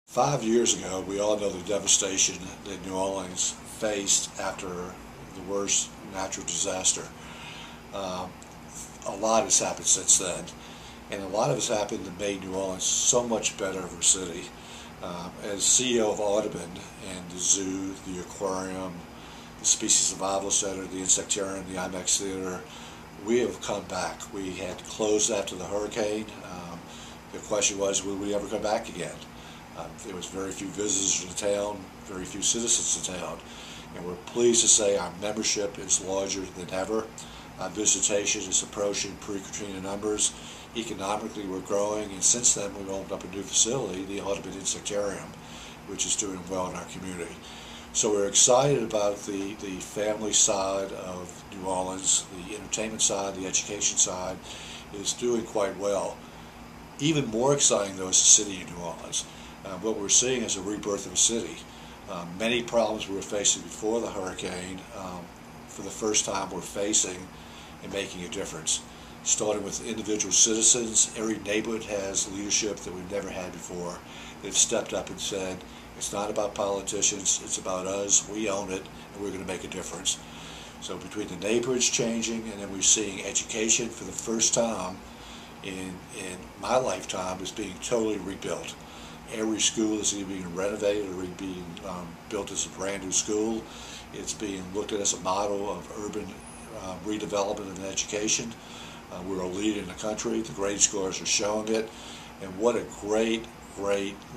5 years ago, we all know the devastation that New Orleans faced after the worst natural disaster. Um, a lot has happened since then, and a lot of has happened that made New Orleans so much better of a city. As CEO of Audubon and the zoo, the aquarium, the Species Survival Center, the Insectarium, the IMAX Theater, we have come back. We had closed after the hurricane. The question was, will we ever come back again? There was very few visitors to town, very few citizens to town, and we're pleased to say our membership is larger than ever. Visitation is approaching pre-Katrina numbers. Economically, we're growing, and since then we've opened up a new facility, the Audubon Insectarium, which is doing well in our community. So we're excited about the family side of New Orleans. The entertainment side, the education side is doing quite well. Even more exciting, though, is the city of New Orleans. What we're seeing is a rebirth of a city. Many problems we were facing before the hurricane, for the first time we're facing and making a difference. Starting with individual citizens, every neighborhood has leadership that we've never had before. They've stepped up and said, it's not about politicians, it's about us, we own it, and we're going to make a difference. So between the neighborhoods changing, and then we're seeing education for the first time in my lifetime is being totally rebuilt. Every school is either being renovated or being built as a brand new school. It's being looked at as a model of urban redevelopment and education. We're a leader in the country. The grade scores are showing it. And what a great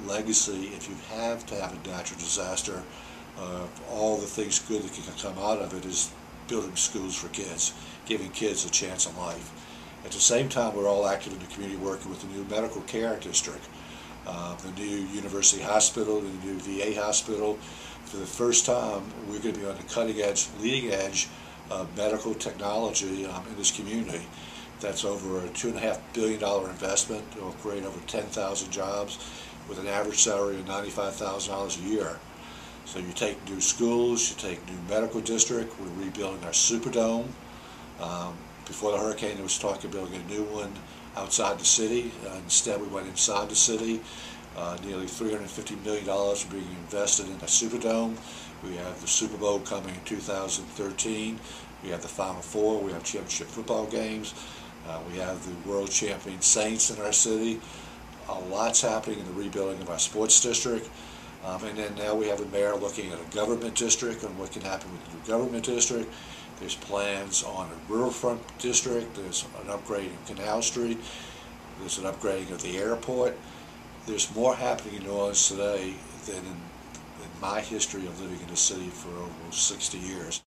legacy if you have to have a natural disaster. All the things good that can come out of it is building schools for kids, giving kids a chance in life. At the same time, we're all active in the community working with the new medical care district. The new University Hospital, the new VA hospital. For the first time, we're going to be on the cutting edge, leading edge of medical technology in this community. That's over a $2.5 billion investment. It will create over 10,000 jobs with an average salary of $95,000 a year. So you take new schools, you take new medical district. We're rebuilding our Superdome. Before the hurricane, there was talk of building a new one outside the city. Instead, we went inside the city. Nearly $350 million are being invested in the Superdome. We have the Super Bowl coming in 2013. We have the Final Four. We have championship football games. We have the world champion Saints in our city. A lot's happening in the rebuilding of our sports district. And then now we have a mayor looking at a government district and what can happen with the new government district. There's plans on a rural front district. There's an upgrade in Canal Street. There's an upgrading of the airport. There's more happening in New Orleans today than in my history of living in the city for over 60 years.